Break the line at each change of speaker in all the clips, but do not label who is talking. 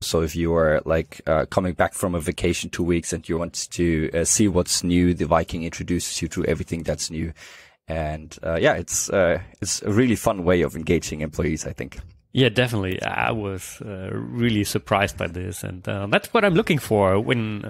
So if you are like coming back from a vacation 2 weeks and you want to see what's new, the Viking introduces you to everything that's new. And it's a really fun way of engaging employees, I think.
Yeah, definitely. I was really surprised by this, and that's what I'm looking for when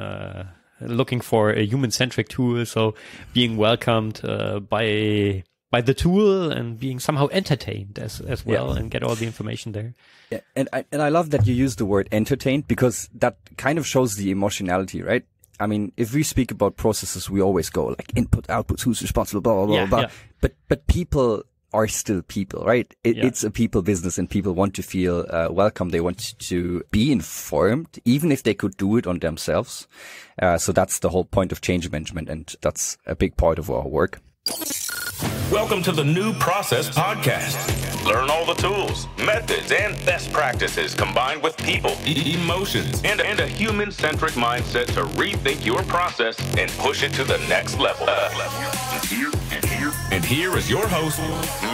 looking for a human-centric tool. So being welcomed by the tool and being somehow entertained as well, and get all the information there.
Yeah, and I love that you use the word entertained, because that kind of shows the emotionality, right? I mean, if we speak about processes, we always go like input, output, who's responsible, blah, blah, blah, blah. Yeah. But people are still people, right? It's a people business, and people want to feel welcome. They want to be informed, even if they could do it on themselves. So that's the whole point of change management, and that's a big part of our work.
Welcome to the New Process Podcast. Learn all the tools, methods, and best practices combined with people, emotions, and a human-centric mindset to rethink your process and push it to the next level. And here is your host,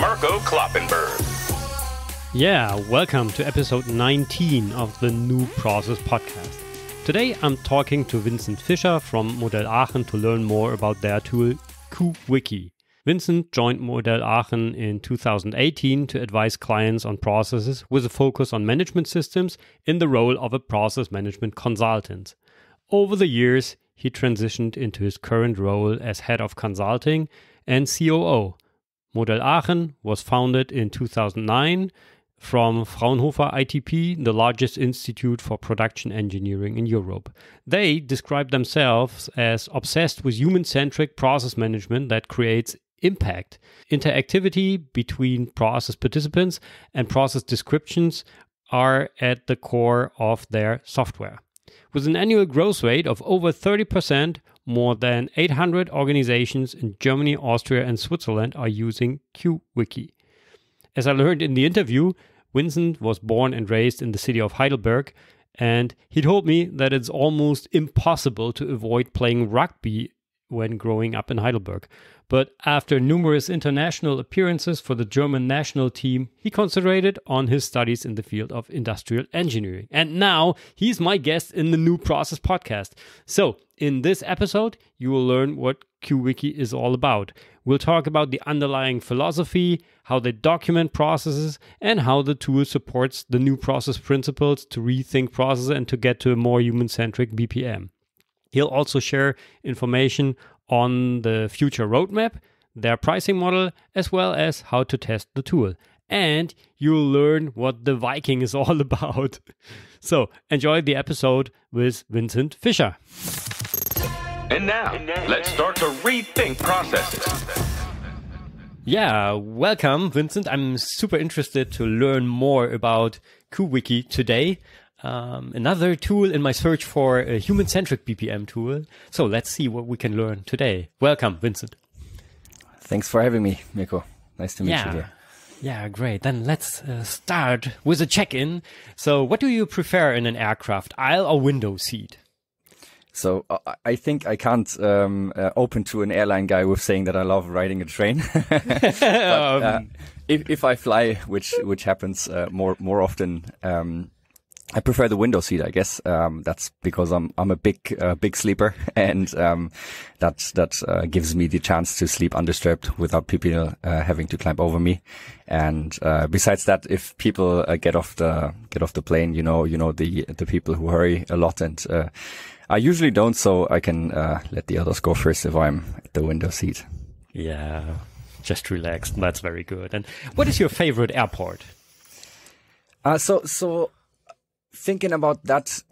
Mirko Kloppenberg.
Yeah, welcome to episode 19 of the New Process Podcast. Today I'm talking to Vincent Fischer from Modell Aachen to learn more about their tool Q.wiki. Vincent joined Modell Aachen in 2018 to advise clients on processes with a focus on management systems in the role of a process management consultant. Over the years, he transitioned into his current role as head of consulting and COO. Modell Aachen was founded in 2009 from Frauenhofer ITP, the largest institute for production engineering in Europe. They describe themselves as obsessed with human-centric process management that creates impact. Interactivity between process participants and process descriptions are at the core of their software. With an annual growth rate of over 30%, more than 800 organizations in Germany, Austria, and Switzerland are using Q.wiki. As I learned in the interview, Vincent was born and raised in the city of Heidelberg, and he told me that it's almost impossible to avoid playing rugby when growing up in Heidelberg. But after numerous international appearances for the German national team, he concentrated on his studies in the field of industrial engineering. And now he's my guest in the New Process Podcast. So in this episode, you will learn what Q.wiki is all about. We'll talk about the underlying philosophy, how they document processes, and how the tool supports the new process principles to rethink processes and to get to a more human-centric BPM. He'll also share information on the future roadmap, their pricing model, as well as how to test the tool. And you'll learn what the Viking is all about. So enjoy the episode with Vincent Fischer.
And now, let's start to rethink processes.
Yeah, welcome, Vincent. I'm super interested to learn more about Q.wiki today. Another tool in my search for a human-centric BPM tool. So let's see what we can learn today. Welcome, Vincent.
Thanks for having me, Mirko. Nice to meet you here.
Yeah, great. Then let's start with a check-in. So what do you prefer in an aircraft, aisle or window seat?
So I think I can't open to an airline guy with saying that I love riding a train. But, if I fly, which happens more often, I prefer the window seat, I guess. That's because I'm a big sleeper, and that gives me the chance to sleep undisturbed without people having to climb over me. And besides that, if people get off the plane, you know the people who hurry a lot, and I usually don't, so I can let the others go first if I'm at the window seat.
Yeah, just relax. That's very good. And what is your favorite airport?
So thinking about that,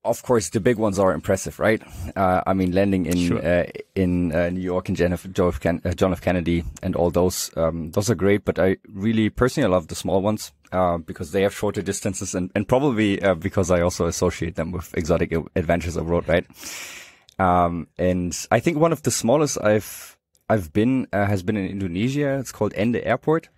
of course, the big ones are impressive, right? I mean, landing in New York and John F. Kennedy and all those are great. But I really personally love the small ones because they have shorter distances and probably because I also associate them with exotic adventures abroad, right? And I think one of the smallest I've been has been in Indonesia. It's called Ende Airport.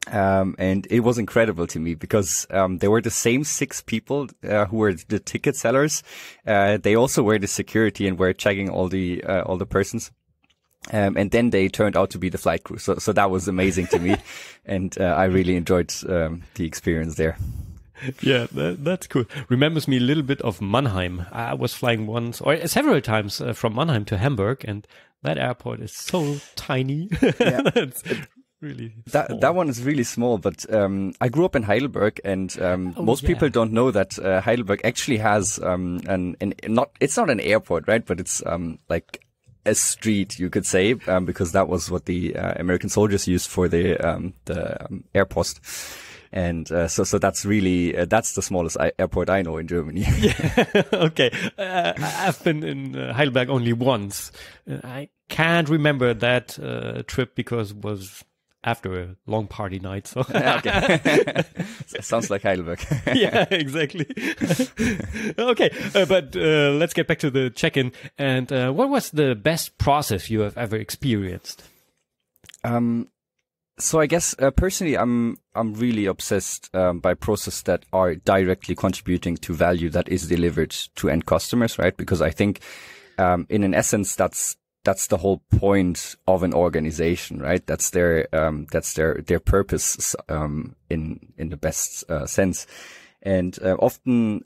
And it was incredible to me because they were the same 6 people who were the ticket sellers. They also were the security and were checking all the persons. And then they turned out to be the flight crew. So that was amazing to me. And I really enjoyed the experience there.
Yeah, that's cool. Remembers me a little bit of Mannheim. I was flying once or several times from Mannheim to Hamburg, and that airport is so tiny.
Yeah.
That's really small.
That one is really small, but I grew up in Heidelberg, and most people don't know that Heidelberg actually has it's not an airport, right? But it's like a street, you could say, because that was what the American soldiers used for the air post. And so that's really that's the smallest airport I know in Germany.
Yeah. Okay, I've been in Heidelberg only once. I can't remember that trip because it was after a long party night. So
okay, sounds like Heidelberg.
Yeah, exactly. Okay, but let's get back to the check-in. And what was the best process you have ever experienced?
So I guess personally, I'm really obsessed by processes that are directly contributing to value that is delivered to end customers, right? Because I think, in an essence, that's the whole point of an organization, right? That's their purpose in the best sense. And often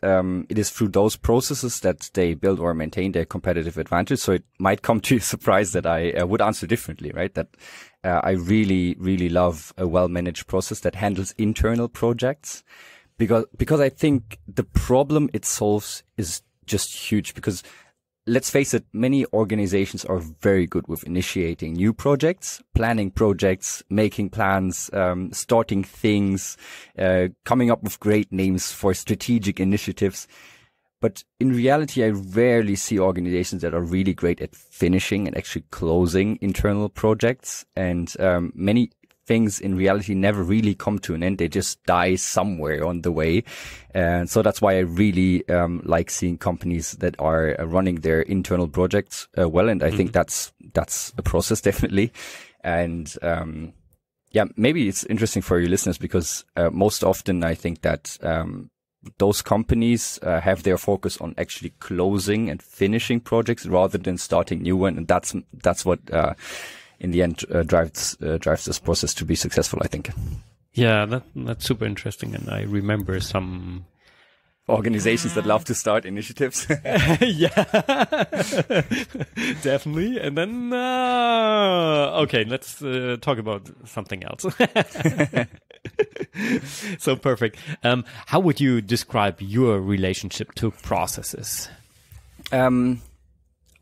it is through those processes that they build or maintain their competitive advantage. So it might come to a surprise that I would answer differently, right? That I really, really love a well-managed process that handles internal projects, because I think the problem it solves is just huge. Because let's face it, many organizations are very good with initiating new projects, planning projects, making plans, starting things, coming up with great names for strategic initiatives. But in reality, I rarely see organizations that are really great at finishing and actually closing internal projects. And many things in reality never really come to an end. They just die somewhere on the way. And so that's why I really like seeing companies that are running their internal projects well. And I think that's a process, definitely. And yeah, maybe it's interesting for your listeners because most often I think that those companies have their focus on actually closing and finishing projects rather than starting new one. And that's what in the end drives this process to be successful, I think.
Yeah, that's super interesting. And I remember some
organizations that love to start initiatives.
Yeah, definitely. And then, okay, let's talk about something else. So perfect. How would you describe your relationship to processes?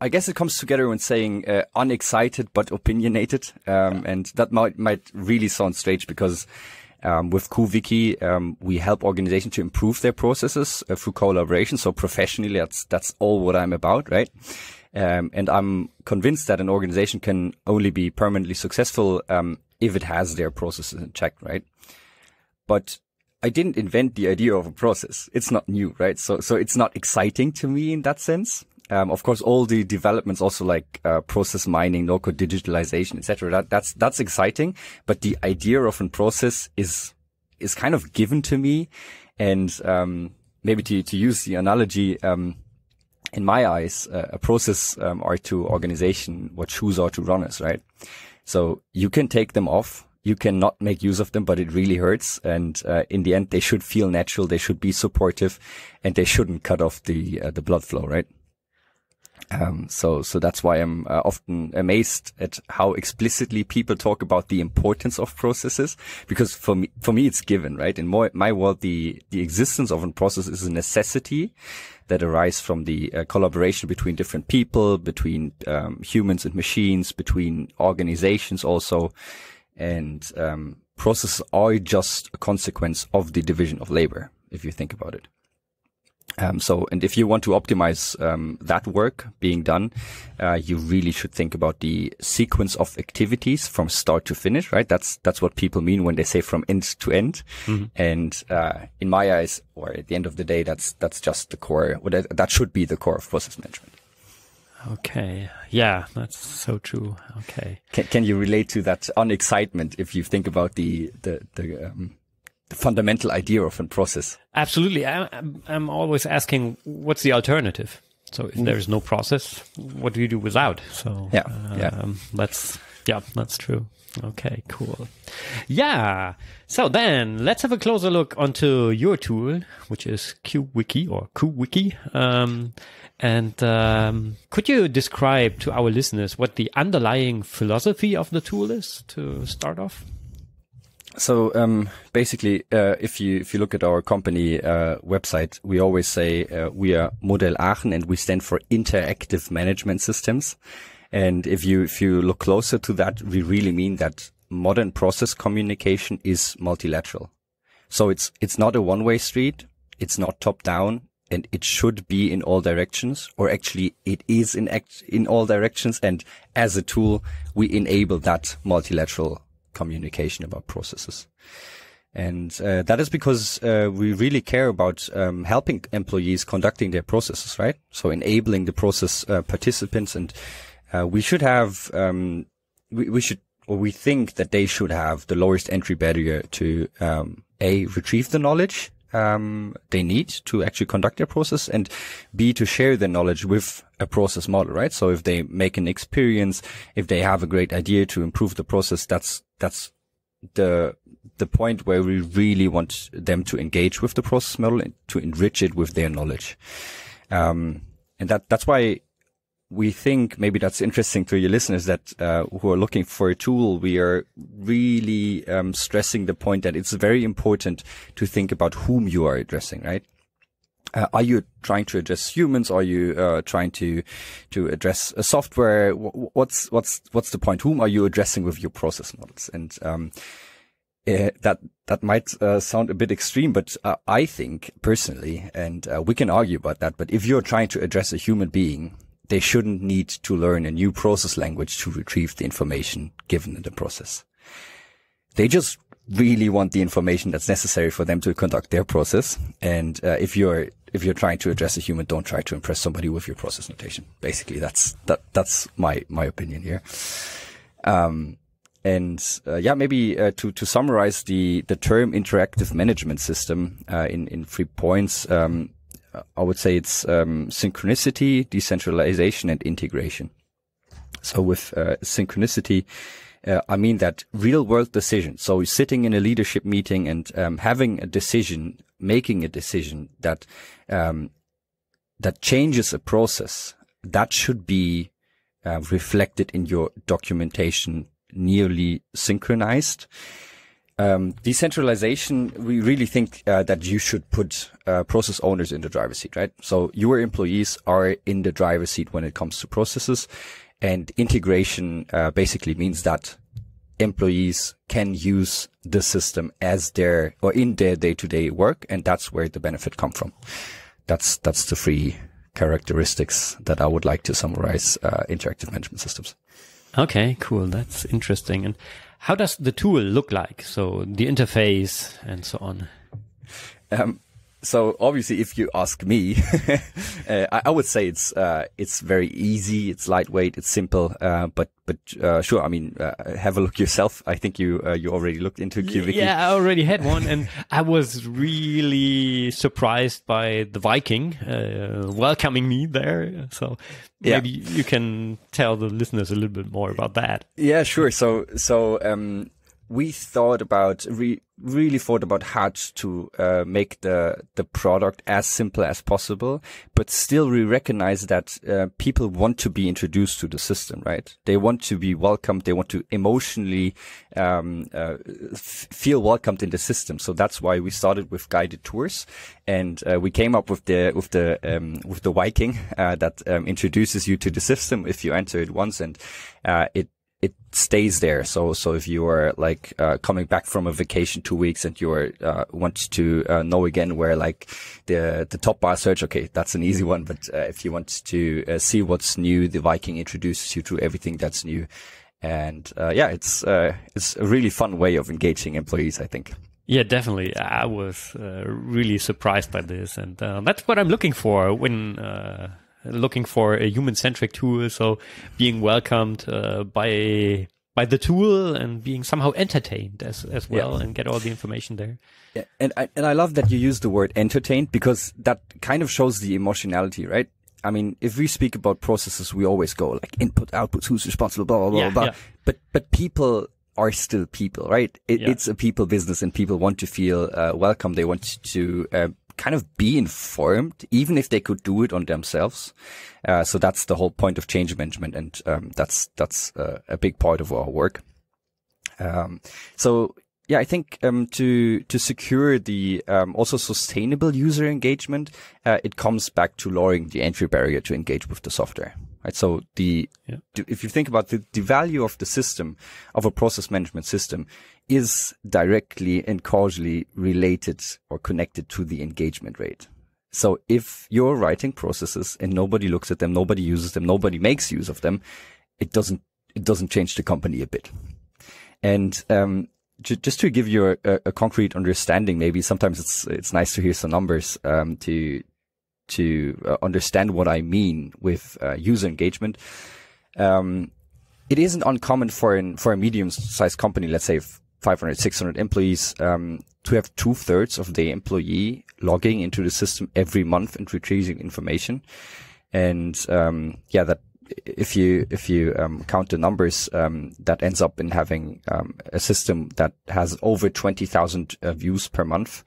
I guess it comes together when saying unexcited but opinionated, and that might really sound strange because with Q.wiki we help organizations to improve their processes through collaboration. So professionally, that's all what I'm about, right? And I'm convinced that an organization can only be permanently successful if it has their processes in check, right? But I didn't invent the idea of a process. It's not new, right? So it's not exciting to me in that sense. Of course, all the developments also like process mining, no-code digitalization, etc. That's exciting. But the idea of a process is kind of given to me. And maybe to use the analogy, in my eyes, a process are to organization what shoes are to runners, right? So you can take them off. You cannot make use of them, but it really hurts. And in the end, they should feel natural. They should be supportive, and they shouldn't cut off the blood flow, right? So that's why I'm often amazed at how explicitly people talk about the importance of processes, because for me it's given, right? In my world, the existence of a process is a necessity that arises from the collaboration between different people, between humans and machines, between organizations also, and processes are just a consequence of the division of labor, if you think about it. And if you want to optimize that work being done, you really should think about the sequence of activities from start to finish, right? That's what people mean when they say from end to end. Mm-hmm. And in my eyes, or at the end of the day, that's just the core. That should be the core of process management.
Okay. Yeah, that's so true. Okay.
Can you relate to that unexcitement if you think about the fundamental idea of a process?
Absolutely. I'm always asking, what's the alternative? So if there's no process, what do you do without? So
yeah.
Let's Yeah, that's true. Okay, cool. Yeah. So then let's have a closer look onto your tool, which is Q.wiki or Q.wiki. Could you describe to our listeners what the underlying philosophy of the tool is to start off?
So basically, if you look at our company website, we always say we are Modell Aachen, and we stand for Interactive Management Systems. And if you look closer to that, we really mean that modern process communication is multilateral. So it's not a one-way street. It's not top-down, and it should be in all directions, or actually it is in all directions. And as a tool, we enable that multilateral communication about processes. And that is because we really care about helping employees conducting their processes, right? So enabling the process participants, and we should have, we think that they should have the lowest entry barrier to retrieve the knowledge they need to actually conduct their process, and B, to share their knowledge with a process model, right? So if they make an experience, if they have a great idea to improve the process, that's the point where we really want them to engage with the process model and to enrich it with their knowledge. And that's why we think maybe that's interesting to your listeners that who are looking for a tool. We are really stressing the point that it's very important to think about whom you are addressing, right? Are you trying to address humans? Are you trying to address a software? What's the point? Whom are you addressing with your process models? And that might sound a bit extreme, but I think personally, and we can argue about that, but if you're trying to address a human being, they shouldn't need to learn a new process language to retrieve the information given in the process. They just really want the information that's necessary for them to conduct their process. And if you're trying to address a human, don't try to impress somebody with your process notation. Basically, that's my opinion here. Maybe to summarize the term interactive management system in 3 points. I would say it's synchronicity, decentralization, and integration. So with synchronicity, I mean that real-world decision. So sitting in a leadership meeting and making a decision that changes a process, that should be reflected in your documentation, nearly synchronized. Decentralization, we really think that you should put process owners in the driver's seat, right? So your employees are in the driver's seat when it comes to processes, and integration basically means that employees can use the system in their day-to-day work, and that's where the benefit comes from. That's the 3 characteristics that I would like to summarize interactive management systems.
Okay, cool. That's interesting. And how does the tool look like? So the interface and so on.
So obviously, if you ask me, I would say it's very easy, it's lightweight, it's simple. But sure, I mean, have a look yourself. I think you already looked into Q.wiki.
Yeah, I already had one, and I was really surprised by the Viking welcoming me there. So maybe you can tell the listeners a little bit more about that.
Yeah, sure. So we thought about really thought about how to make the product as simple as possible, but still we recognize that people want to be introduced to the system, right? They want to be welcomed. They want to emotionally feel welcomed in the system. So that's why we started with guided tours, and we came up with the Viking that introduces you to the system if you enter it once, and it stays there. So if you are like coming back from a vacation 2 weeks and you want to know again where like the top bar search, okay, that's an easy one. But if you want to see what's new, the Viking introduces you to everything that's new. And it's a really fun way of engaging employees, I think.
Yeah, definitely. I was really surprised by this, and that's what I'm looking for when looking for a human-centric tool. So being welcomed by the tool and being somehow entertained as well, and get all the information there.
Yeah, and I love that you use the word entertained, because that kind of shows the emotionality, right? I mean, if we speak about processes, we always go like input, output, who's responsible, blah, blah, blah, blah. But people are still people, right? It's a people business, and people want to feel welcome. They want to kind of be informed, even if they could do it on themselves. So that's the whole point of change management, and that's a big part of our work. So yeah, I think to secure the also sustainable user engagement, it comes back to lowering the entry barrier to engage with the software. Right. So if you think about the value of the system, of a process management system, is directly and causally related or connected to the engagement rate. So if you're writing processes and nobody looks at them, nobody uses them, nobody makes use of them, it doesn't change the company a bit. And just to give you a concrete understanding, maybe sometimes it's nice to hear some numbers to understand what I mean with user engagement. It isn't uncommon for a medium-sized company, let's say 500, 600 employees, to have 2/3 of the employee logging into the system every month and retrieving information. And that if you count the numbers, that ends up in having a system that has over 20,000 views per month.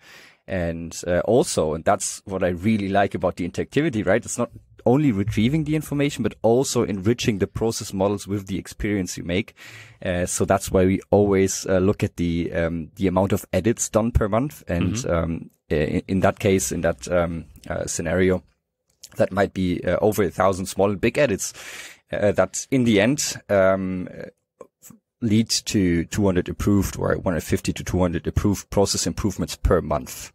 And and that's what I really like about the interactivity, right? It's not only retrieving the information, but also enriching the process models with the experience you make. So that's why we always look at the amount of edits done per month. And in that case, in that scenario, that might be over 1,000 small and big edits that in the end lead to 200 approved or 150 to 200 approved process improvements per month.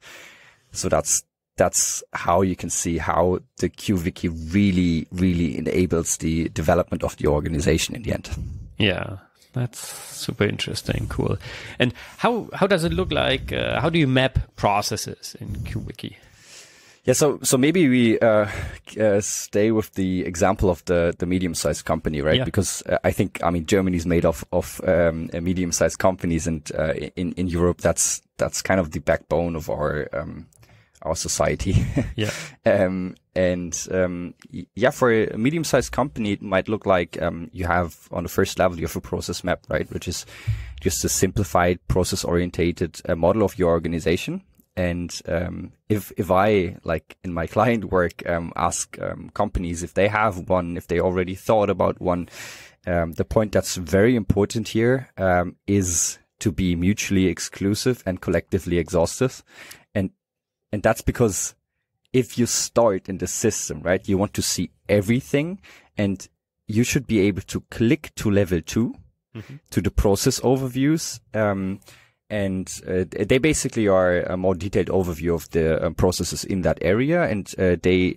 So that's how you can see how the Q.wiki really, really enables the development of the organization in the end.
Yeah, that's super interesting. Cool. And how does it look like? How do you map processes in Q.wiki?
Yeah, so maybe we stay with the example of the medium-sized company, right? Yeah. Because I think, Germany is made of medium-sized companies, and in Europe, that's kind of the backbone of our society. Yeah. For a medium-sized company, it might look like you have on the first level you have a process map, right, which is just a simplified process-orientated model of your organization. And if I, like in my client work, ask companies if they have one, if they already thought about one, the point that's very important here is to be mutually exclusive and collectively exhaustive. And that's because if you start in the system, right, you want to see everything, and you should be able to click to level 2, to the process overviews. And they basically are a more detailed overview of the processes in that area, and they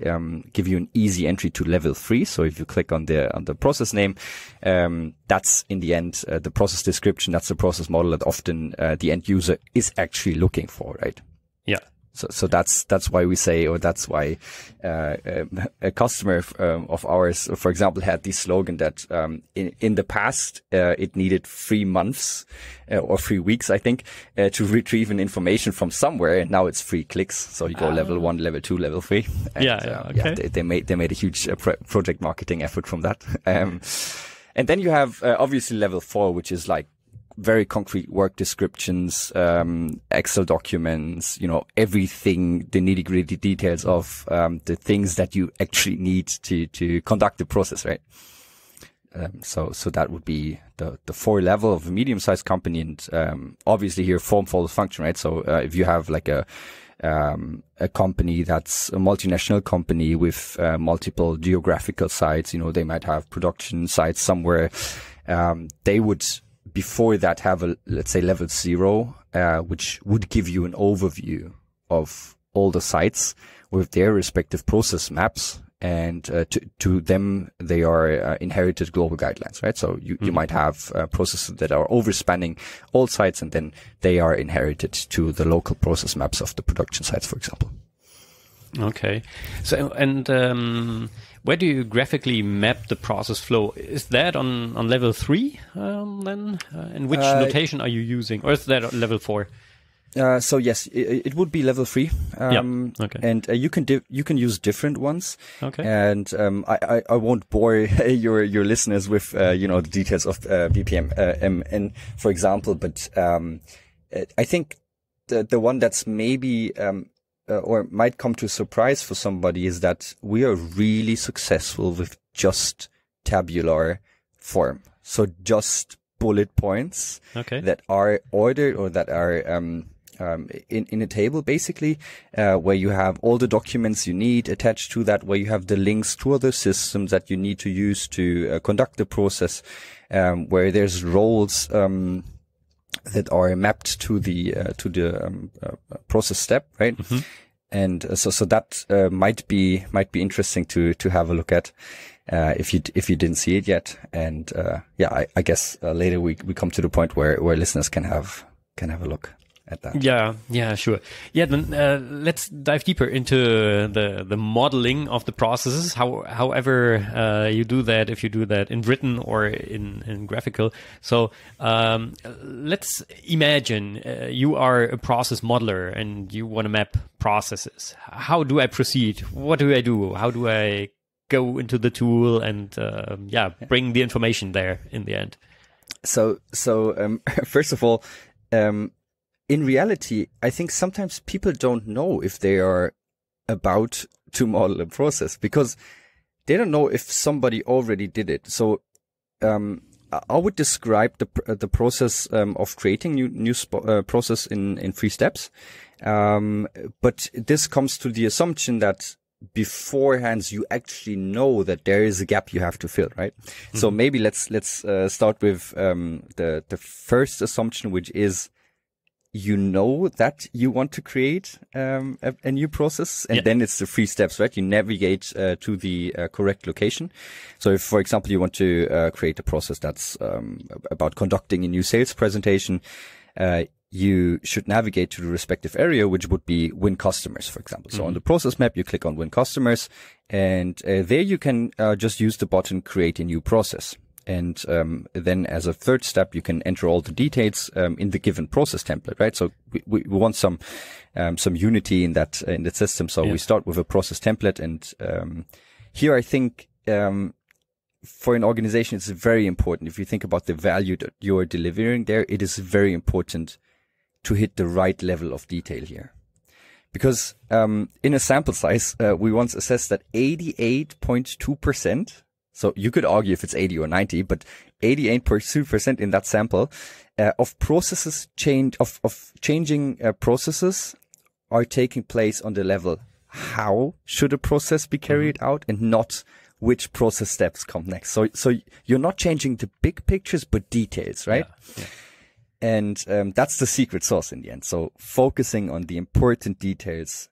give you an easy entry to level 3. So if you click on the process name, that's in the end the process description. That's the process model that often the end user is actually looking for, right? Yeah. So that's why we say, or that's why a customer of ours, for example, had this slogan that in the past it needed 3 months or 3 weeks, I think, to retrieve an information from somewhere, and now it's 3 clicks. So you go level 1, level 2, level 3. And, they made a huge project marketing effort from that. And then you have obviously level 4, which is like very concrete work descriptions, Excel documents, everything, the nitty-gritty details of the things that you actually need to conduct the process, right? So that would be the 4 level of a medium-sized company, and obviously here form follows function, right? So if you have like a company that's a multinational company with multiple geographical sites, they might have production sites somewhere. They would before that have let's say level 0, which would give you an overview of all the sites with their respective process maps. And to them, they are inherited global guidelines, right? So you might have processes that are overspanning all sites, and then they are inherited to the local process maps of the production sites, for example.
Okay. So, and where do you graphically map the process flow? Is that on level 3 then? And which notation are you using? Or is that on level 4?
So yes, it would be level 3.
Okay.
And you can use different ones.
Okay.
And I won't bore your listeners with the details of BPM and for example, but I think the one that's maybe or might come to a surprise for somebody is that we are really successful with just tabular form. So just bullet points that are ordered or that are in a table, basically, where you have all the documents you need attached to that, where you have the links to other systems that you need to use to conduct the process, where there's roles that are mapped to the process step, right? Mm-hmm. And so that might be interesting to have a look at if you didn't see it yet. And I guess later we come to the point where listeners can have a look at that.
Yeah, sure. Yeah, then let's dive deeper into the modeling of the processes. However you do that, if you do that in written or in graphical. So let's imagine you are a process modeler and you want to map processes. How do I proceed? What do I do? How do I go into the tool and bring the information there in the end?
So first of all, in reality, I think sometimes people don't know if they are about to model a process because they don't know if somebody already did it. So I would describe the process of creating new process in 3 steps. But this comes to the assumption that beforehand you actually know that there is a gap you have to fill, right? Mm-hmm. So maybe let's start with the first assumption, which is you know that you want to create a new process, and then it's the 3 steps, right? You navigate to the correct location. So if, for example, you want to create a process that's about conducting a new sales presentation, you should navigate to the respective area, which would be win customers, for example. So on the process map, you click on win customers, and there you can just use the button create a new process. And then as a third step, you can enter all the details in the given process template, right? So we want some unity in that system. So we start with a process template, and here I think for an organization it's very important. If you think about the value that you are delivering there, it is very important to hit the right level of detail here, because in a sample size we once assessed that 88.2%. So you could argue if it's 80 or 90, but 88.2% in that sample of processes changing processes are taking place on the level how should a process be carried out, and not which process steps come next. So you're not changing the big pictures, but details, right? Yeah. And that's the secret sauce in the end. So focusing on the important details,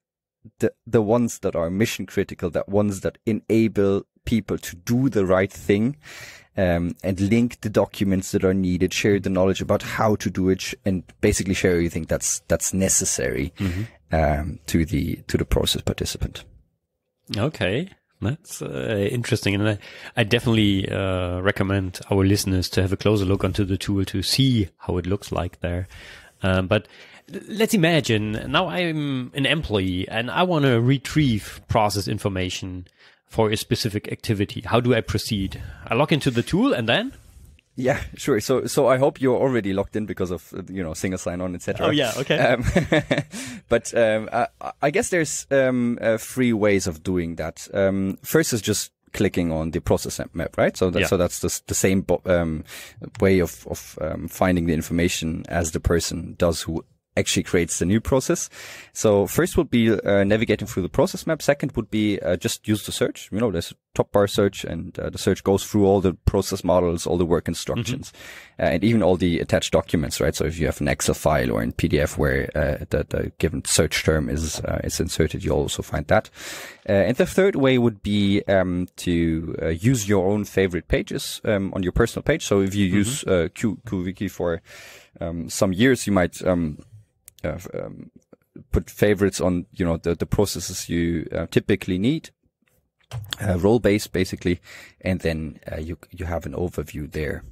the ones that are mission critical, the ones that enable people to do the right thing, and link the documents that are needed, share the knowledge about how to do it, and basically share everything that's necessary to the process participant.
Okay, that's interesting, and I definitely recommend our listeners to have a closer look onto the tool to see how it looks like there. But let's imagine now I'm an employee and I want to retrieve process information for a specific activity. How do I proceed? I log into the tool and then?
Yeah, sure. So I hope you're already logged in because of, single sign-on, etc.
Oh, yeah. Okay.
But I guess there's 3 ways of doing that. First is just clicking on the process map, right? So that's the same way of finding the information as the person does who actually creates the new process. So first would be navigating through the process map. Second would be just use the search. There's a top bar search, and the search goes through all the process models, all the work instructions, and even all the attached documents, right? So if you have an Excel file or in PDF where the given search term is inserted, you'll also find that. And the third way would be to use your own favorite pages on your personal page. So if you use Q.wiki for some years, you might put favorites on, the processes you typically need, role-based basically, and then you have an overview there.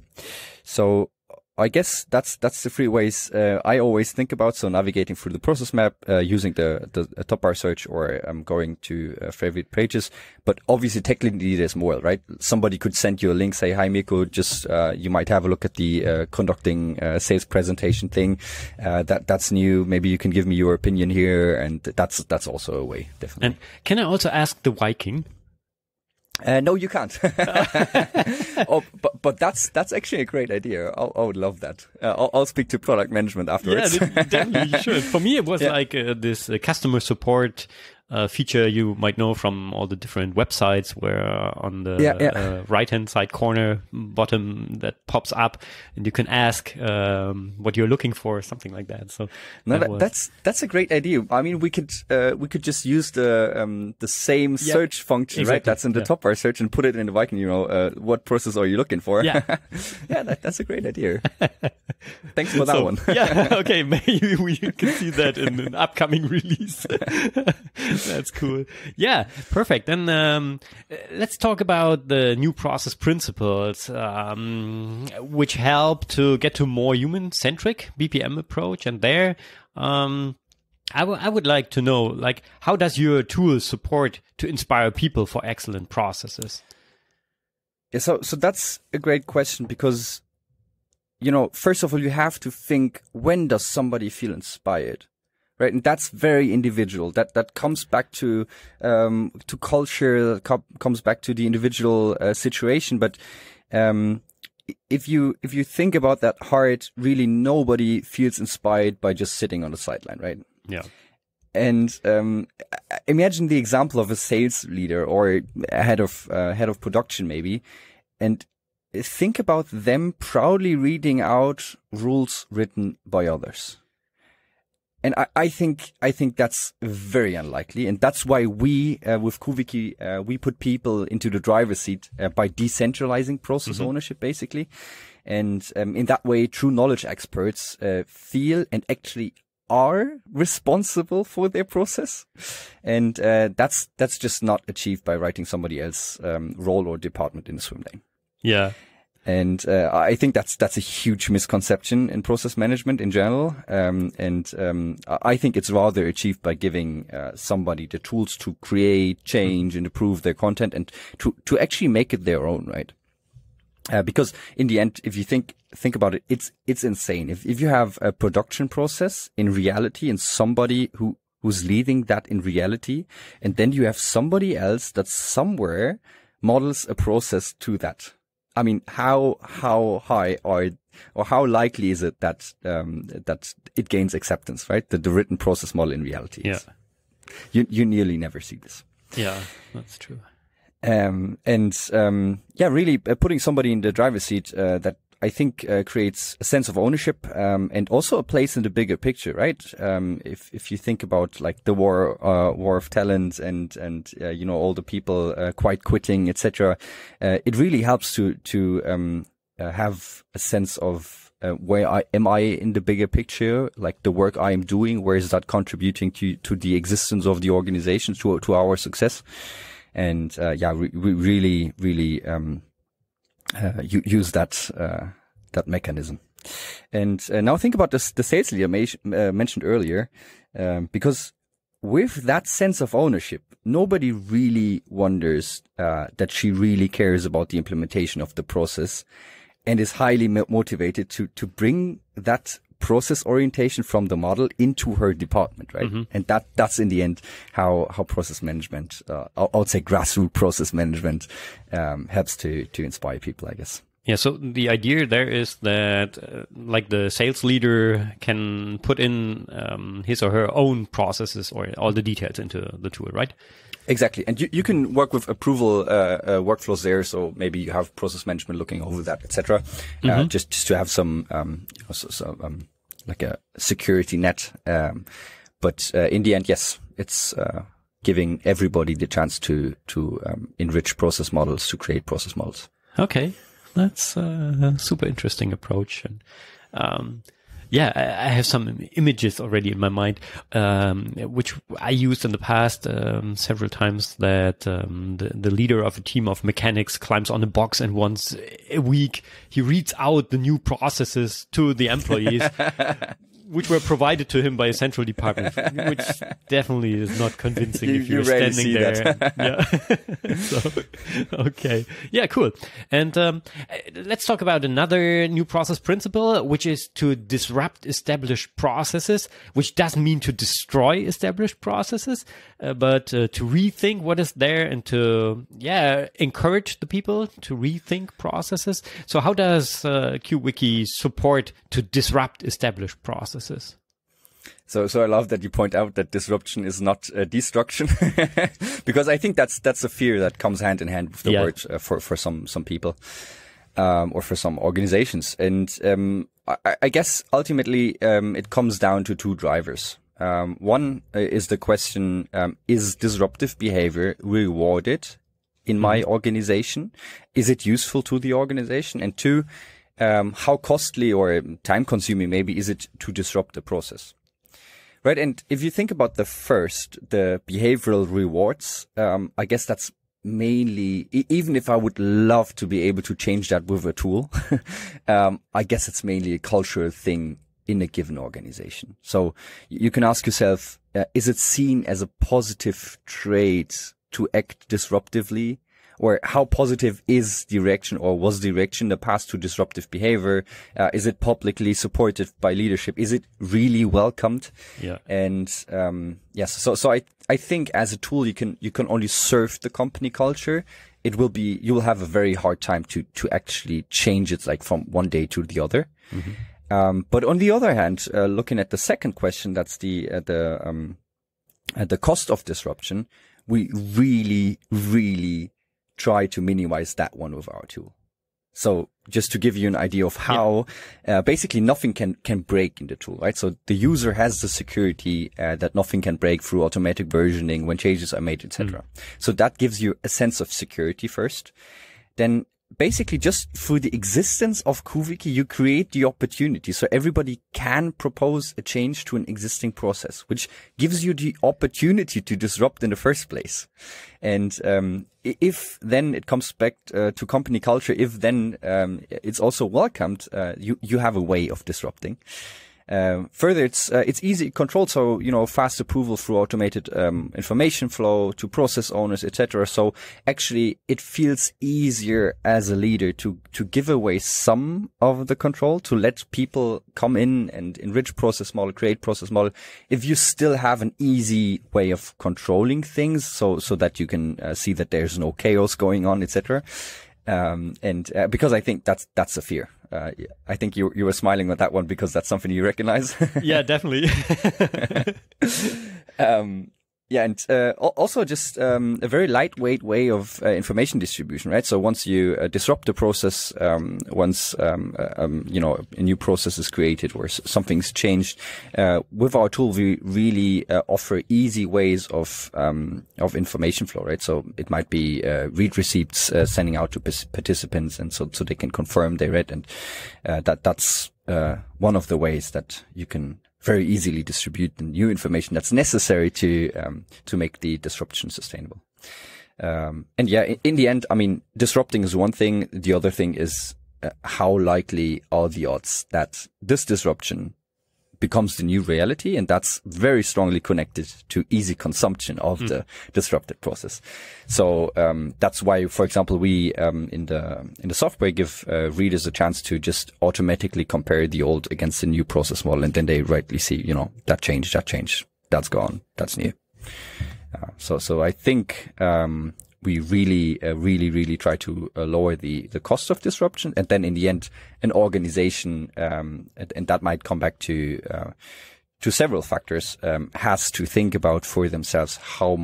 So I guess that's the three ways I always think about. So navigating through the process map, using the top bar search, or going to favorite pages. But obviously, technically, there's more, right? Somebody could send you a link, say, "Hi, Mirko, just you might have a look at the conducting sales presentation thing. That's new. Maybe you can give me your opinion here." And that's also a way, definitely.
And can I also ask the Viking?
No, you can't. But that's actually a great idea. I would love that. I'll speak to product management afterwards.
Yeah, definitely you should. For me, it was like this customer support feature you might know from all the different websites, where on the right-hand side corner bottom that pops up, and you can ask what you're looking for, something like that. So
that's a great idea. I mean, we could just use the same search function, exactly, right? That's in the top bar search, and put it in the Viking. What process are you looking for? Yeah, that's a great idea. Thanks for that one.
Okay, maybe we can see that in an upcoming release. That's cool. Yeah, perfect. Then let's talk about the new process principles, which help to get to more human-centric BPM approach. And there, I would like to know, like, how does your tool support to inspire people for excellent processes?
Yeah, so that's a great question, because, first of all, you have to think, when does somebody feel inspired? Right, and that's very individual. That comes back to culture, comes back to the individual situation. But if you think about that hard, really nobody feels inspired by just sitting on the sideline, right?
Yeah.
And imagine the example of a sales leader or a head of production, maybe, and think about them proudly reading out rules written by others. And I think that's very unlikely, and that's why we with Q.wiki we put people into the driver's seat by decentralizing process ownership, basically, and in that way, true knowledge experts feel and actually are responsible for their process, and that's just not achieved by writing somebody else's role or department in the swim lane.
Yeah.
And I think that's a huge misconception in process management in general. I think it's rather achieved by giving somebody the tools to create, change, and improve their content, and to actually make it their own, right? Because in the end, if you think about it, it's insane. If you have a production process in reality and somebody who's leading that in reality, and then you have somebody else that somewhere models a process to that. I mean, how high or how likely is it that it gains acceptance, right? The written process model in reality.
Yeah.
You nearly never see this.
Yeah, that's true.
Really putting somebody in the driver's seat, that I think creates a sense of ownership, and also a place in the bigger picture, right? If you think about like the war of talent and all the people quite quitting, etc., it really helps to have a sense of where am I in the bigger picture, like the work I am doing, where is that contributing to the existence of the organization, to our success, and we really use that mechanism. And now think about the sales leader mentioned earlier, because with that sense of ownership, nobody really wonders that she really cares about the implementation of the process, and is highly motivated to bring that process orientation from the model into her department, right? And that's in the end how process management, I would say grassroots process management, helps to inspire people, I guess.
Yeah, so the idea there is that like the sales leader can put in his or her own processes or all the details into the tool, right?
Exactly. And you can work with approval workflows there. So maybe you have process management looking over that, etc. Just to have some like a security net. But in the end, yes, it's giving everybody the chance to enrich process models, to create process models.
Okay. That's a super interesting approach. And Yeah, I have some images already in my mind, which I used in the past several times, that the leader of a team of mechanics climbs on a box and once a week he reads out the new processes to the employees, which were provided to him by a central department, which definitely is not convincing if you're standing there. Yeah. So, okay. Yeah, cool. And let's talk about another new process principle, which is to disrupt established processes, which doesn't mean to destroy established processes, but to rethink what is there and to, encourage the people to rethink processes. So how does Q.wiki support to disrupt established processes?
So I love that you point out that disruption is not destruction, because I think that's a fear that comes hand in hand with the word for some people, or for some organizations. And I guess ultimately it comes down to two drivers. One is the question, is disruptive behavior rewarded in my organization? Is it useful to the organization? And two, how costly or time consuming maybe is it to disrupt the process? Right. And if you think about the first, the behavioral rewards, I guess that's mainly, even if I would love to be able to change that with a tool, I guess it's mainly a cultural thing in a given organization. So you can ask yourself, is it seen as a positive trait to act disruptively? Or how positive is direction, or was direction in the past to disruptive behavior? Is it publicly supported by leadership? Is it really welcomed?
Yeah.
And yes, so I think as a tool you can only serve the company culture. You will have a very hard time to actually change it like from one day to the other. Mm-hmm. But on the other hand, looking at the second question, that's the cost of disruption. We really try to minimize that one with our tool. So just to give you an idea of how basically nothing can break in the tool, right? So the user has the security that nothing can break through automatic versioning when changes are made, etc. So that gives you a sense of security first. Then basically just through the existence of Q.wiki, you create the opportunity. So everybody can propose a change to an existing process, which gives you the opportunity to disrupt in the first place. And if then it comes back to company culture, if then it's also welcomed, you have a way of disrupting. Further, it's easy controlled. So, fast approval through automated information flow to process owners, etc. So actually it feels easier as a leader to give away some of the control, to let people come in and enrich process model, create process model, if you still have an easy way of controlling things, so that you can see that there's no chaos going on, etc. Because I think that's a fear. I think you were smiling at that one because that's something you recognize.
Yeah, definitely.
And also just a very lightweight way of information distribution, right? So once you disrupt the process, once a new process is created or something's changed, with our tool we really offer easy ways of information flow, right? So it might be read receipts sending out to participants, and so they can confirm they read, and that's one of the ways that you can very easily distribute the new information that's necessary to make the disruption sustainable. In the end, I mean, disrupting is one thing. The other thing is how likely are the odds that this disruption becomes the new reality, and that's very strongly connected to easy consumption of the disrupted process. So that's why, for example, we in the software give readers a chance to just automatically compare the old against the new process model, and then they rightly see, that changed, that's gone, that's new. So I think we really try to lower the cost of disruption, and then in the end, an organization, and that might come back to several factors, has to think about for themselves how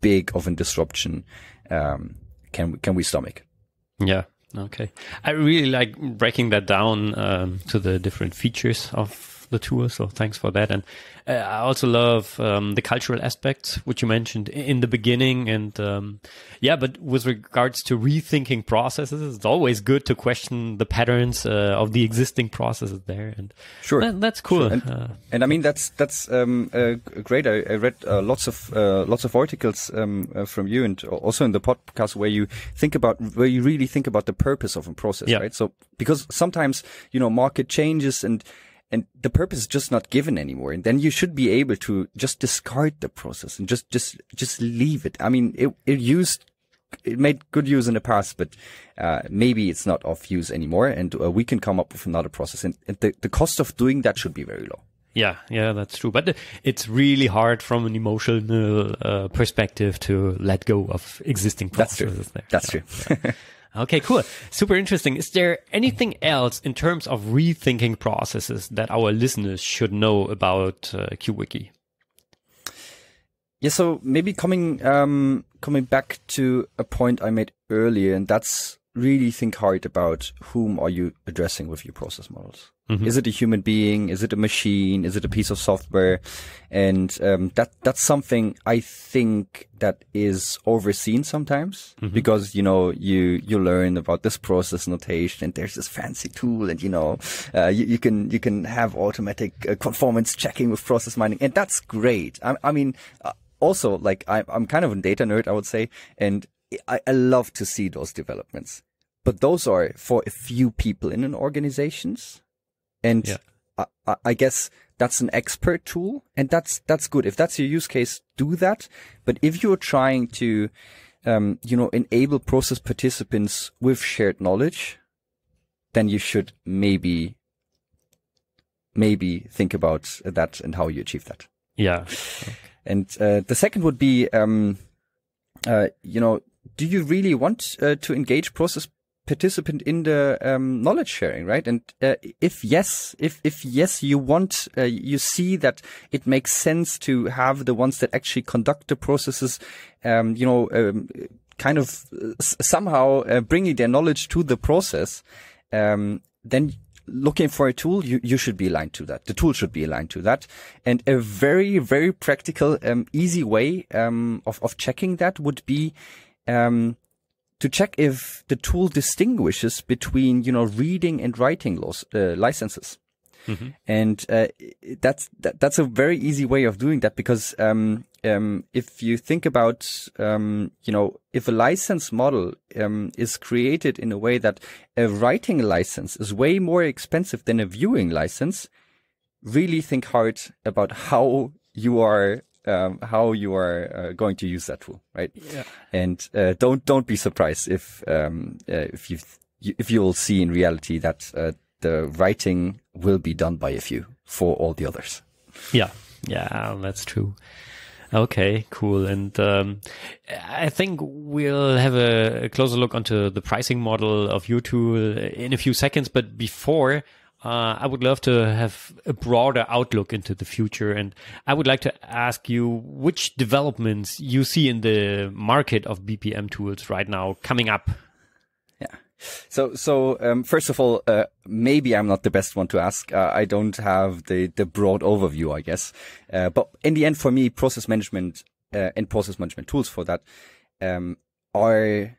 big of a disruption can we stomach.
Yeah. Okay. I really like breaking that down to the different features of the tool. So thanks for that. And I also love the cultural aspects, which you mentioned in the beginning. And but with regards to rethinking processes, it's always good to question the patterns of the existing processes there. And
sure,
that's cool.
Sure. And I mean that's great. I read lots of articles from you, and also in the podcast where you really think about the purpose of a process, right? So because sometimes market changes and the purpose is just not given anymore, and then you should be able to just discard the process and just leave it. I mean, it made good use in the past, but maybe it's not of use anymore, and we can come up with another process, and the cost of doing that should be very low.
Yeah, that's true. But it's really hard from an emotional perspective to let go of existing processes.
That's true.
Okay, cool. Super interesting. Is there anything else in terms of rethinking processes that our listeners should know about Q.wiki?
Yeah, so maybe coming back to a point I made earlier, and that's really think hard about whom are you addressing with your process models. Mm-hmm. Is it a human being? Is it a machine? Is it a piece of software? And that's something I think that is overseen sometimes, mm-hmm. because you learn about this process notation, and there's this fancy tool, and you can have automatic conformance checking with process mining, and that's great. I mean, also, like I'm kind of a data nerd, I would say, and I love to see those developments, but those are for a few people in an organizations. And I guess that's an expert tool, and that's good. If that's your use case, do that. But if you're trying to, enable process participants with shared knowledge, then you should maybe think about that and how you achieve that.
Yeah. Okay.
And the second would be, do you really want to engage process participant in the knowledge sharing, right? And if yes, you want, you see that it makes sense to have the ones that actually conduct the processes, kind of somehow bringing their knowledge to the process, then looking for a tool, you should be aligned to that. The tool should be aligned to that. And a very, very practical, easy way of checking that would be to check if the tool distinguishes between, reading and writing licenses. Mm-hmm. And that's a very easy way of doing that, because if you think about, if a license model is created in a way that a writing license is way more expensive than a viewing license, really think hard about how you are going to use that tool, right? Yeah. And don't be surprised if you'll see in reality that the writing will be done by a few for all the others.
Yeah, that's true. Okay, cool. And I think we'll have a closer look onto the pricing model of your tool in a few seconds. But before, I would love to have a broader outlook into the future. And I would like to ask you which developments you see in the market of BPM tools right now coming up.
Yeah. So first of all, maybe I'm not the best one to ask. I don't have the broad overview, I guess. But in the end, for me, process management and process management tools for that are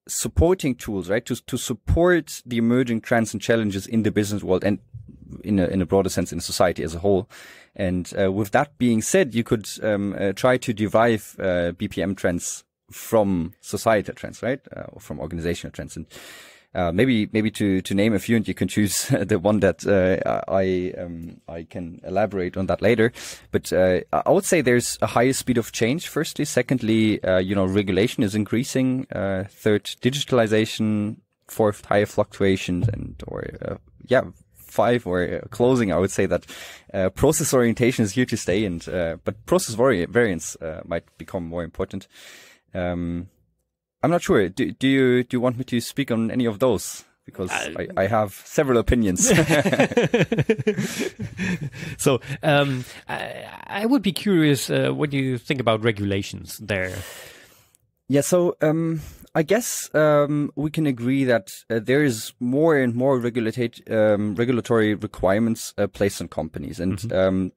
supporting tools, right? To support the emerging trends and challenges in the business world and in a broader sense in society as a whole. And with that being said, you could try to derive BPM trends from societal trends, right? Or from organizational trends. And maybe to name a few, and you can choose the one that I can elaborate on that later. But I would say there's a higher speed of change, firstly. Secondly, regulation is increasing. Third, digitalization. Fourth, higher fluctuations. And five, or closing, I would say that process orientation is here to stay, and but process variance might become more important. I'm not sure. Do you want me to speak on any of those? Because I have several opinions.
So I would be curious what you think about regulations there.
Yeah. So I guess we can agree that there is more and more regulatory requirements placed on companies, and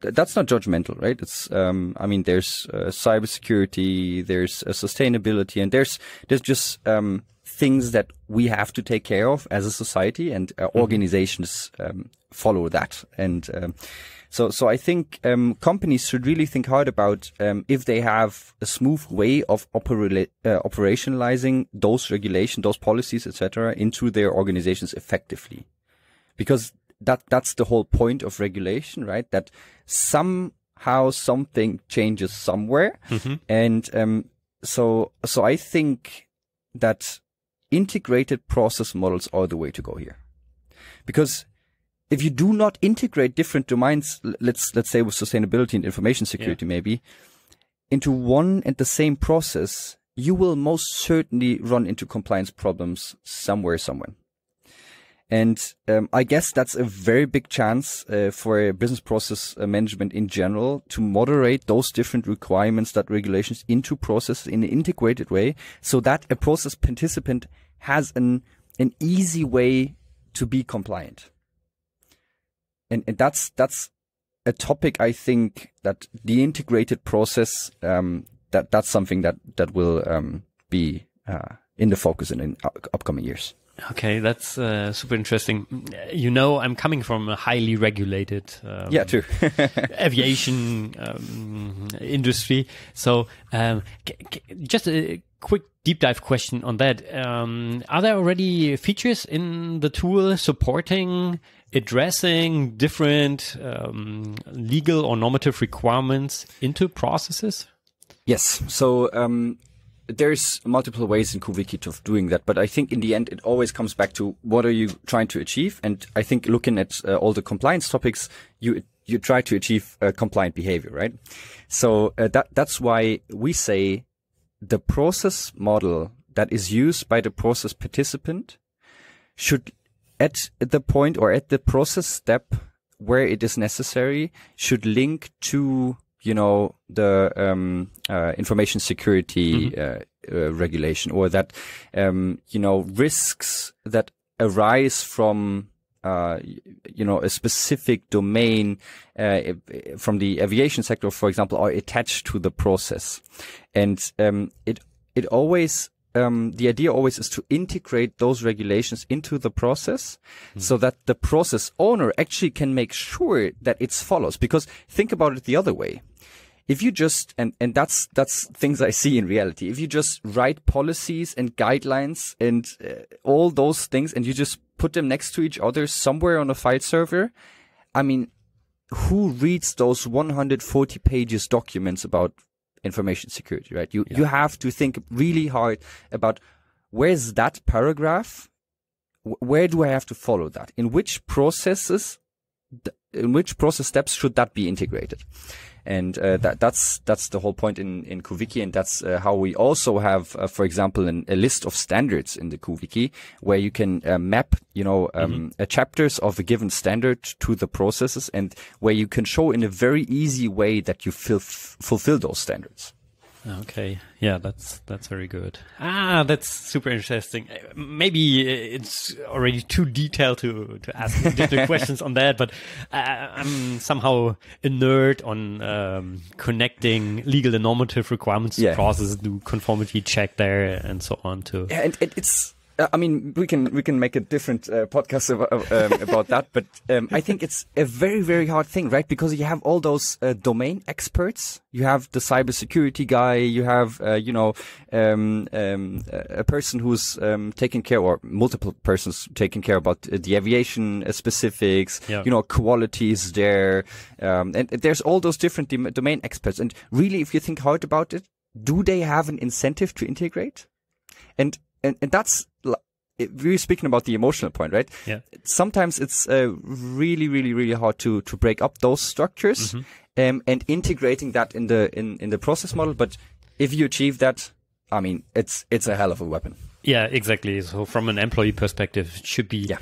that's not judgmental, right? It's I mean, there's cybersecurity, there's sustainability, and there's just things that we have to take care of as a society, and organizations follow that. And so I think companies should really think hard about if they have a smooth way of operationalizing those regulations, those policies, etc., into their organizations effectively, because that's the whole point of regulation, right? That somehow something changes somewhere, and so I think that integrated process models are the way to go here, because if you do not integrate different domains, let's say with sustainability and information security maybe, into one and the same process, you will most certainly run into compliance problems somewhere. And I guess that's a very big chance for business process management in general to moderate those different requirements, that regulations into processes in an integrated way, so that a process participant has an easy way to be compliant. And that's a topic, I think, that the integrated process, that's something that will be in the focus in upcoming years.
Okay, that's super interesting. You know, I'm coming from a highly regulated
too.
aviation industry. So just a quick deep dive question on that. Are there already features in the tool supporting addressing different legal or normative requirements into processes?
Yes. So there's multiple ways in Q.wiki of doing that, but I think in the end it always comes back to what are you trying to achieve. And I think looking at all the compliance topics, you try to achieve compliant behavior, right? So that's why we say the process model that is used by the process participant should, at the point or at the process step where it is necessary, should link to, you know, the information security regulation, or that, you know, risks that arise from, you know, a specific domain from the aviation sector, for example, are attached to the process. And it always, the idea always is to integrate those regulations into the process so that the process owner actually can make sure that it's follows. Because think about it the other way. If you just, and that's things I see in reality. If you just write policies and guidelines and all those things, and you just put them next to each other somewhere on a file server, I mean, who reads those 140 pages documents about information security, right? You have to think really hard about where's that paragraph? Where do I have to follow that? In which process steps should that be integrated? And that's the whole point in Q.wiki, and that's how we also have, for example, a list of standards in the Q.wiki where you can map, you know, chapters of a given standard to the processes, and where you can show in a very easy way that you fulfill those standards.
Okay. Yeah, that's very good. That's super interesting. Maybe it's already too detailed to ask additional questions on that, but I'm somehow a nerd on connecting legal and normative requirements to processes, do conformity check there and so on too.
Yeah, and it's, I mean, we can make a different podcast about that, but I think it's a very, very hard thing, right? Because you have all those domain experts. You have the cybersecurity guy. You have, you know, a person who's taking care, or multiple persons taking care about the aviation specifics. Yeah. You know, qualities there, and there's all those different domain experts. And really, if you think hard about it, do they have an incentive to integrate? And that's, we're speaking about the emotional point, right? Yeah. Sometimes it's really, really, really hard to break up those structures and integrating that in the process model. But if you achieve that, I mean, it's a hell of a weapon.
Yeah, exactly. So from an employee perspective, it should be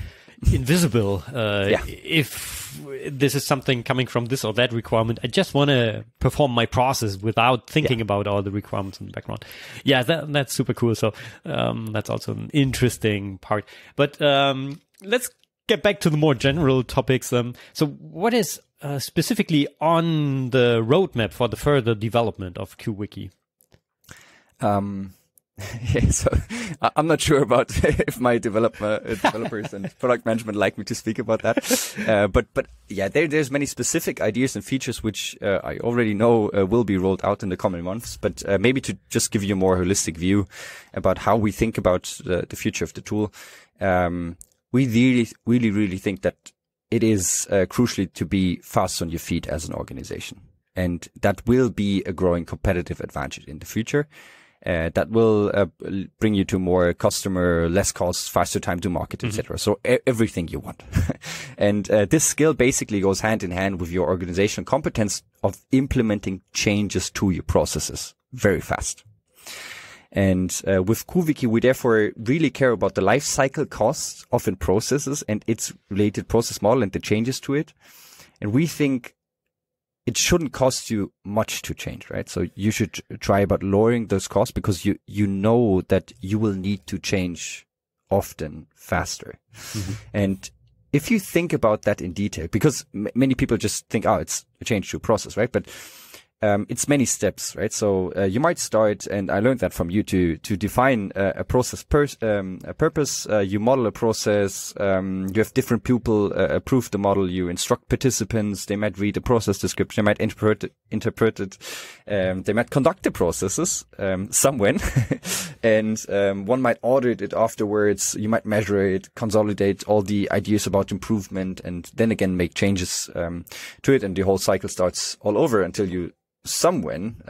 invisible. If this is something coming from this or that requirement, I just want to perform my process without thinking about all the requirements in the background. Yeah, that's super cool. So that's also an interesting part. But let's get back to the more general topics. So what is specifically on the roadmap for the further development of Q.wiki?
So I'm not sure about if my developers and product management like me to speak about that. But yeah, there's many specific ideas and features which I already know will be rolled out in the coming months. But maybe to just give you a more holistic view about how we think about the future of the tool, we really think that it is crucially to be fast on your feet as an organization, and that will be a growing competitive advantage in the future. That will bring you to more customer, less costs, faster time to market, etc. So everything you want. And this skill basically goes hand in hand with your organizational competence of implementing changes to your processes very fast. And with Q.wiki, we therefore really care about the life cycle costs of processes and its related process model and the changes to it. And we think it shouldn't cost you much to change, right? So you should try about lowering those costs because you know that you will need to change often faster. And if you think about that in detail, because many people just think, it's a change to a process, right? But it's many steps, right? So you might start, and I learned that from you, to define a process a purpose. You model a process. You have different people approve the model. You instruct participants. They might read the process description. They might interpret it. They might conduct the processes somewhen, and one might audit it afterwards. You might measure it, consolidate all the ideas about improvement, and then again make changes to it, and the whole cycle starts all over until you somewhen,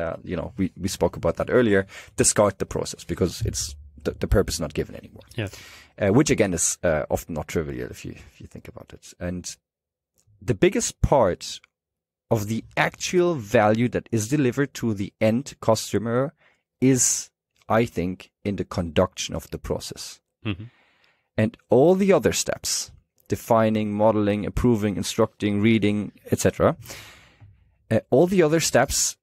we spoke about that earlier, discard the process because it's the purpose not given anymore. Yeah. Which again is often not trivial if you think about it. And the biggest part of the actual value that is delivered to the end customer is, I think, in the conduction of the process. And all the other steps, defining, modeling, approving, instructing, reading, etc., all the other steps,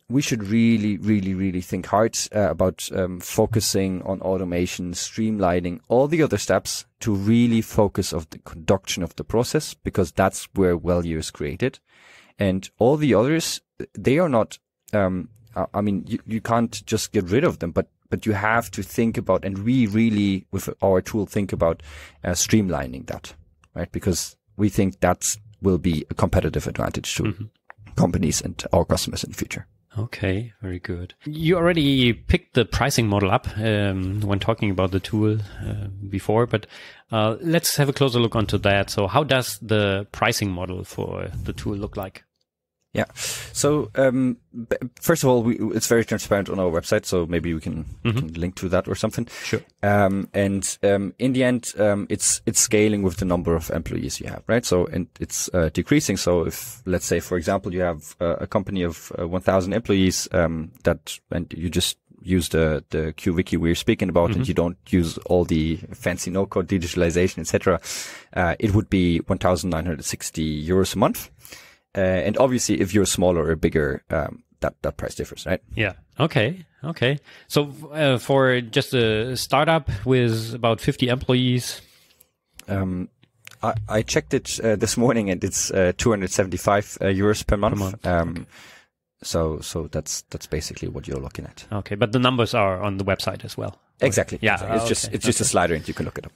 we should really think hard about focusing on automation, streamlining all the other steps to really focus on the conduction of the process, because that's where value is created. And all the others, they are not, you can't just get rid of them, but you have to think about, and we really, with our tool, think about streamlining that, right? Because we think that will be a competitive advantage to companies and our customers in the future.
Okay, very good. You already picked the pricing model up when talking about the tool before, but let's have a closer look onto that. So how does the pricing model for the tool look like?
Yeah. So, first of all, it's very transparent on our website, so maybe we can link to that or something.
Sure.
In the end, it's scaling with the number of employees you have, right? So, and it's decreasing. So if, let's say, for example, you have a company of 1,000 employees, and you just use the Q.wiki we're speaking about, and you don't use all the fancy no-code digitalization, etc., it would be 1,960 euros a month. And obviously, if you're smaller or bigger, that price differs, right?
Yeah. Okay. So for just a startup with about 50 employees,
I checked it this morning, and it's 275 euros per month.
Okay.
So that's basically what you're looking at.
Okay, but the numbers are on the website as well.
Exactly. Yeah,
exactly.
It's just a slider, and you can look it up.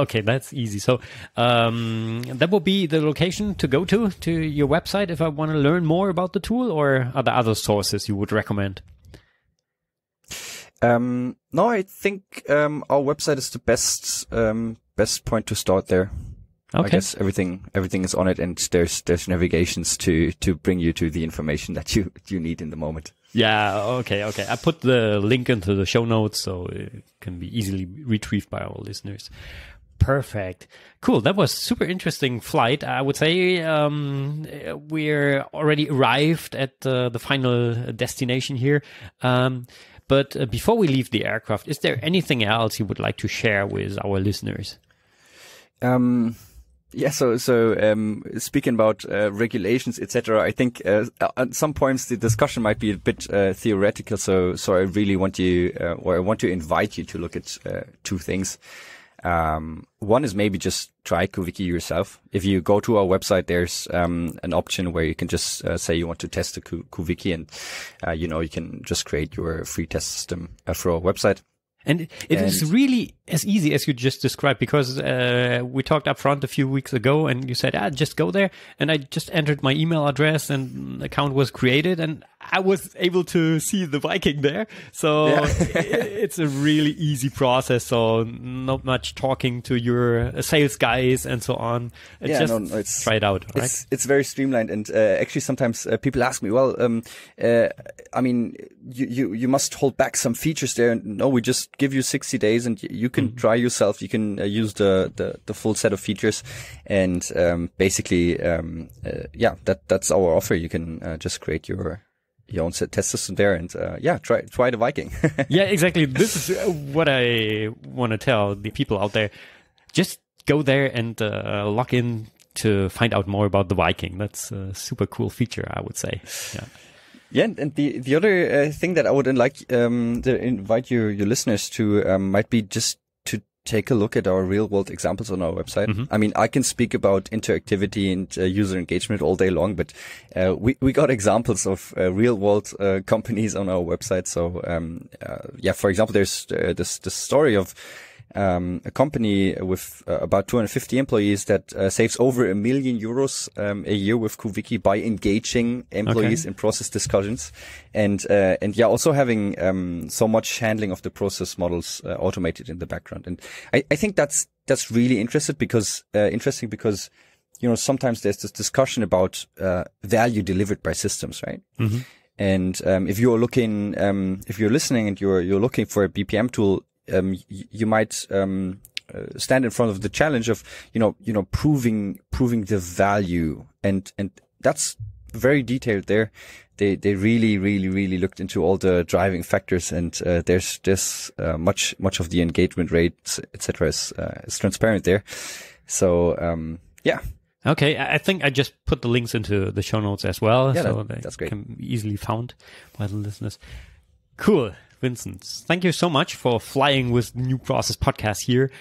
Okay, that's easy. So that will be the location to go to your website if I want to learn more about the tool, or are there other sources you would recommend?
No, I think our website is the best point to start there.
Okay.
I guess everything is on it, and there's navigations to bring you to the information that you need in the moment.
Yeah, okay. I put the link into the show notes so it can be easily retrieved by our listeners. Perfect. Cool. That was super interesting flight. I would say we're already arrived at the final destination here. But before we leave the aircraft, is there anything else you would like to share with our listeners?
Yeah, so speaking about regulations, etc., I think at some points the discussion might be a bit theoretical. So I really want you, or I want to invite you to look at two things. One is maybe just try Q.wiki yourself. If you go to our website, there's an option where you can just say you want to test the Q.wiki, and you can just create your free test system for our website.
And it is really as easy as you just described, because we talked up front a few weeks ago and you said, just go there. And I just entered my email address and the account was created and I was able to see the Viking there. So it's a really easy process. So not much talking to your sales guys and so on. It's try it out. Right?
It's very streamlined. And actually sometimes people ask me, well, I mean, you must hold back some features there. And no, we just give you 60 days and you can try yourself. You can use the full set of features, and basically that's our offer. You can just create your own test system there, and try the Viking.
Yeah, exactly. This is what I want to tell the people out there. Just go there and log in to find out more about the Viking. That's a super cool feature, I would say. Yeah.
Yeah, and the other thing that I would like to invite your listeners to might be just to take a look at our real world examples on our website. Mm-hmm. I mean, I can speak about interactivity and user engagement all day long, but we got examples of real world companies on our website. So for example, there's this story of a company with about 250 employees that saves over €1 million a year with Q.wiki by engaging employees in process discussions, and also having so much handling of the process models automated in the background. And I think that's really interesting because sometimes there's this discussion about value delivered by systems, right? Mm-hmm. And if you're listening and you're looking for a BPM tool, you might stand in front of the challenge of proving the value, and that's very detailed there. They really looked into all the driving factors, and there's much of the engagement rates, etc. is transparent there. So
Okay, I think I just put the links into the show notes as well,
so that's great.
Can be easily found by the listeners. Cool. Vincent, thank you so much for flying with New Process Podcast here.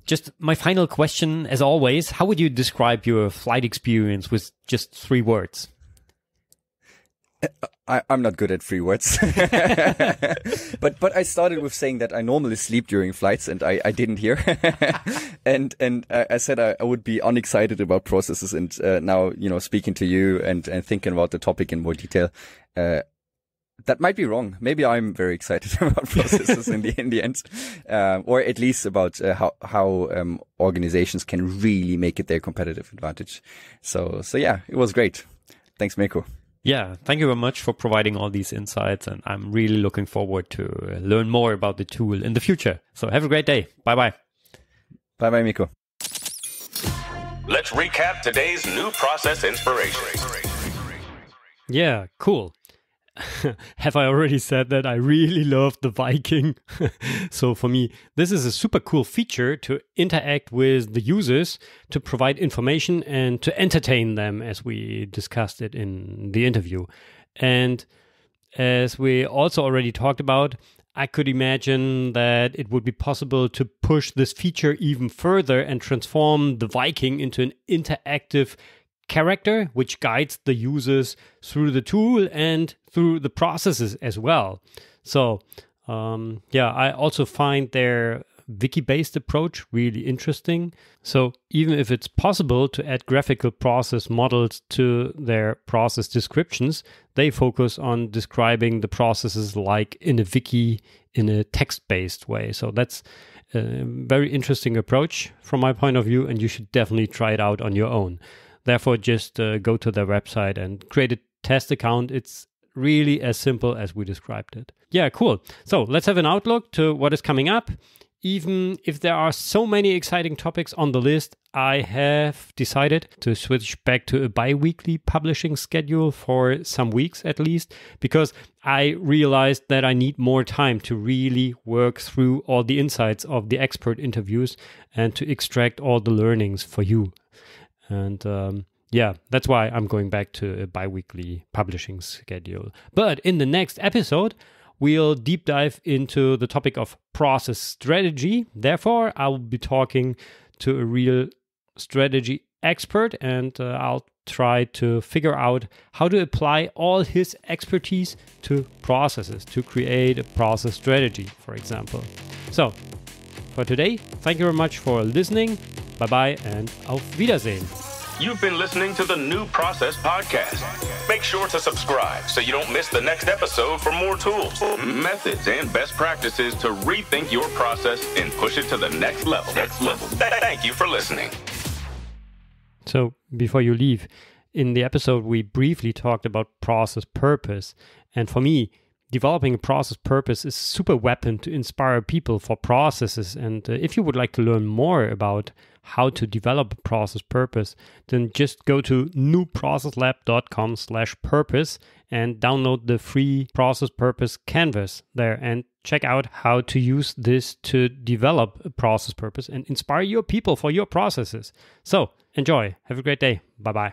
Just my final question, as always, how would you describe your flight experience with just 3 words?
I'm not good at 3 words, but I started with saying that I normally sleep during flights, and I didn't hear, and I said I would be unexcited about processes, and now speaking to you and thinking about the topic in more detail. That might be wrong. Maybe I'm very excited about processes in the end, or at least about how organizations can really make it their competitive advantage. So yeah, it was great. Thanks, Mirko.
Yeah, thank you very much for providing all these insights, and I'm really looking forward to learn more about the tool in the future. So have a great day. Bye-bye.
Bye-bye, Mirko.
Let's recap today's new process inspiration.
Yeah, cool. Have I already said that I really love the Viking? So for me, this is a super cool feature to interact with the users, to provide information and to entertain them, as we discussed it in the interview. And as we also already talked about, I could imagine that it would be possible to push this feature even further and transform the Viking into an interactive character which guides the users through the tool and through the processes as well. So I also find their wiki-based approach really interesting. So even if it's possible to add graphical process models to their process descriptions, they focus on describing the processes like in a wiki in a text-based way. So that's a very interesting approach from my point of view, and you should definitely try it out on your own. Therefore, just go to their website and create a test account. It's really as simple as we described it. Yeah, cool. So let's have an outlook to what is coming up. even if there are so many exciting topics on the list, I have decided to switch back to a bi-weekly publishing schedule for some weeks at least, because I realized that I need more time to really work through all the insights of the expert interviews and to extract all the learnings for you. And that's why I'm going back to a bi-weekly publishing schedule. But in the next episode, we'll deep dive into the topic of process strategy. Therefore, I will be talking to a real strategy expert, and I'll try to figure out how to apply all his expertise to processes, to create a process strategy, for example. So, for today, thank you very much for listening. Bye-bye and auf Wiedersehen.
You've been listening to the New Process Podcast. Make sure to subscribe so you don't miss the next episode for more tools, methods, and best practices to rethink your process and push it to the next level. Thank you for listening.
So, before you leave, in the episode we briefly talked about process purpose. And for me, developing a process purpose is a super weapon to inspire people for processes. And if you would like to learn more about how to develop a process purpose, then just go to newprocesslab.com/purpose and download the free process purpose canvas there and check out how to use this to develop a process purpose and inspire your people for your processes. So enjoy. Have a great day. Bye-bye.